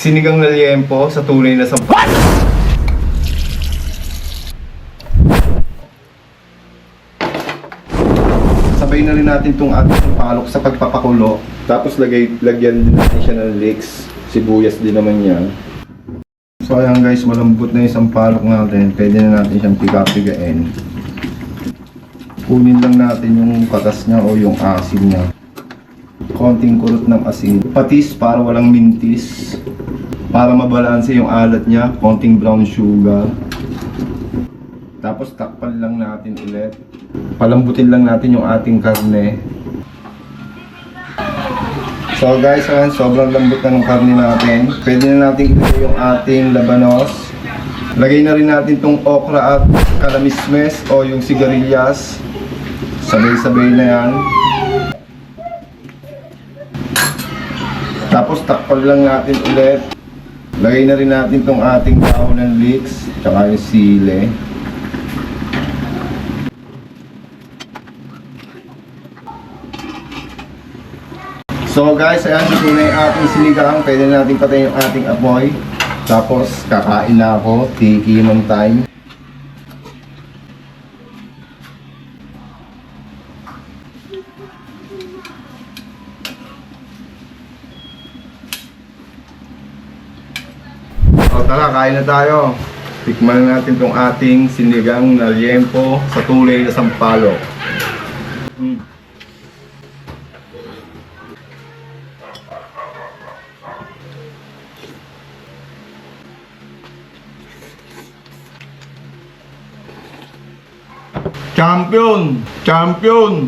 Sinigang na liempo sa tunay na sampalok. Sabay na rin natin itong ating sampalok sa pagpapakulo. Tapos lagyan din natin siya ng leeks. Sibuyas din naman yan. So ayan guys, malambot na yung sampalok natin. Pwede na natin siyang piga-pigain. Kunin lang natin yung katas niya o yung asin niya. Konting kurot ng asin. Patis para walang mintis. Para mabalanse yung alat niya. Konting brown sugar. Tapos takpan lang natin ulit. Palambutin lang natin yung ating karne. So guys, ayan, sobrang lambot na ng karne natin. Pwede na natin ilagay yung ating labanos. Lagay na rin natin tong okra at kalamismes o yung sigarilyas. Sabay-sabay na yan. Tapos takpan lang natin ulit. Lagay na rin natin tong ating dahon ng leeks, tsaka yung sili. So guys, ayan, ito na yung ating sinigang. Pwede na natin patayin yung ating apoy. Tapos kakain na ako, tikiman time. So tara, kain na tayo. Tikman na natin itong ating sinigang na liempo sa tunay na sampalok. Champion! Champion!